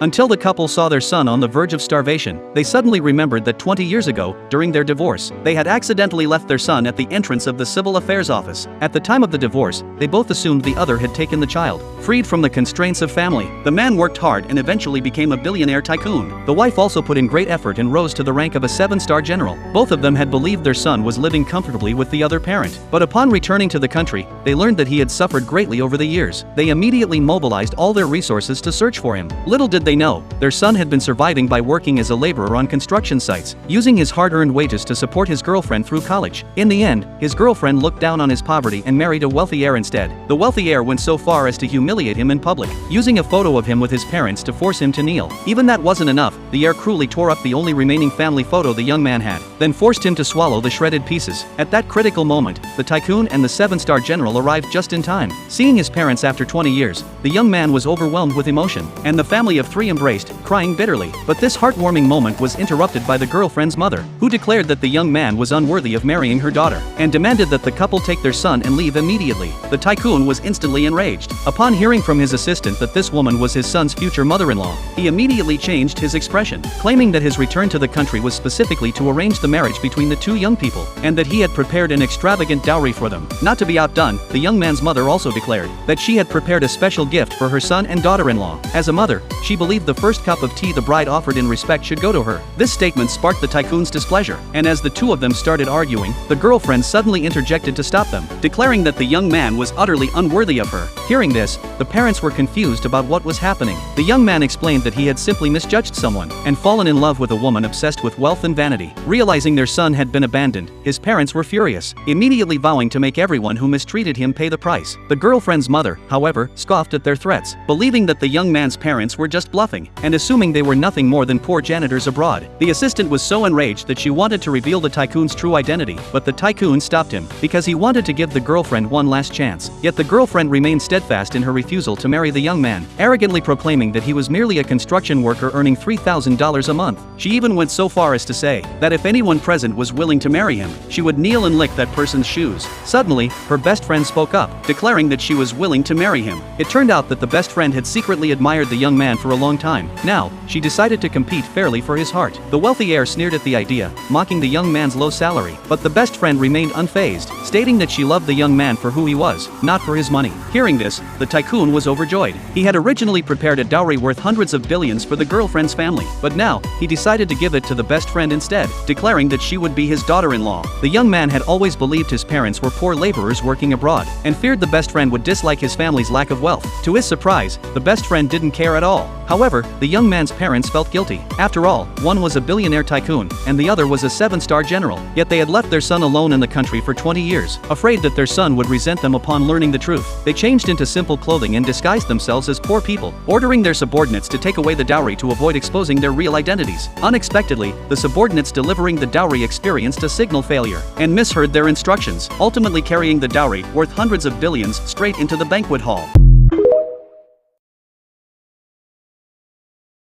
Until the couple saw their son on the verge of starvation, they suddenly remembered that 20 years ago, during their divorce, they had accidentally left their son at the entrance of the Civil Affairs Office. At the time of the divorce, they both assumed the other had taken the child. Freed from the constraints of family, the man worked hard and eventually became a billionaire tycoon. The wife also put in great effort and rose to the rank of a 7-star general. Both of them had believed their son was living comfortably with the other parent. But upon returning to the country, they learned that he had suffered greatly over the years. They immediately mobilized all their resources to search for him. Little did they know, their son had been surviving by working as a laborer on construction sites, using his hard-earned wages to support his girlfriend through college. In the end, his girlfriend looked down on his poverty and married a wealthy heir instead. The wealthy heir went so far as to humiliate him in public, using a photo of him with his parents to force him to kneel. Even that wasn't enough, the heir cruelly tore up the only remaining family photo the young man had, then forced him to swallow the shredded pieces. At that critical moment, the tycoon and the 7-star general arrived just in time. Seeing his parents after 20 years, the young man was overwhelmed with emotion, and the family of 3 embraced, crying bitterly. But this heartwarming moment was interrupted by the girlfriend's mother, who declared that the young man was unworthy of marrying her daughter, and demanded that the couple take their son and leave immediately. The tycoon was instantly enraged. Upon hearing from his assistant that this woman was his son's future mother-in-law, he immediately changed his expression, claiming that his return to the country was specifically to arrange the marriage between the 2 young people, and that he had prepared an extravagant dowry for them. Not to be outdone, the young man's mother also declared that she had prepared a special gift for her son and daughter-in-law. As a mother, she believed the first cup of tea the bride offered in respect should go to her. This statement sparked the tycoon's displeasure, and as the 2 of them started arguing, the girlfriend suddenly interjected to stop them, declaring that the young man was utterly unworthy of her. Hearing this, the parents were confused about what was happening. The young man explained that he had simply misjudged someone and fallen in love with a woman obsessed with wealth and vanity. Realizing their son had been abandoned, his parents were furious, immediately vowing to make everyone who mistreated him pay the price. The girlfriend's mother, however, scoffed at their threats, believing that the young man's parents were just bluffing, and assuming they were nothing more than poor janitors abroad. The assistant was so enraged that she wanted to reveal the tycoon's true identity, but the tycoon stopped him, because he wanted to give the girlfriend one last chance. Yet the girlfriend remained steadfast in her refusal to marry the young man, arrogantly proclaiming that he was merely a construction worker earning $3,000 a month. She even went so far as to say that if anyone present was willing to marry him, she would kneel and lick that person's shoes. Suddenly, her best friend spoke up, declaring that she was willing to marry him. It turned out that the best friend had secretly admired the young man for a long time. Now, she decided to compete fairly for his heart. The wealthy heir sneered at the idea, mocking the young man's low salary, but the best friend remained unfazed, stating that she loved the young man for who he was, not for his money. Hearing this, the tycoon was overjoyed. He had originally prepared a dowry worth hundreds of billions for the girlfriend's family, but now, he decided to give it to the best friend instead, declaring that she would be his daughter-in-law. The young man had always believed his parents were poor laborers working abroad, and feared the best friend would dislike his family's lack of wealth. To his surprise, the best friend didn't care at all. However, the young man's parents felt guilty. After all, one was a billionaire tycoon, and the other was a 7-star general. Yet they had left their son alone in the country for 20 years, afraid that their son would resent them upon learning the truth. They changed into simple clothing and disguised themselves as poor people, ordering their subordinates to take away the dowry to avoid exposing their real identities. Unexpectedly, the subordinates delivering the dowry experienced a signal failure, and misheard their instructions, ultimately carrying the dowry, worth hundreds of billions, straight into the banquet hall.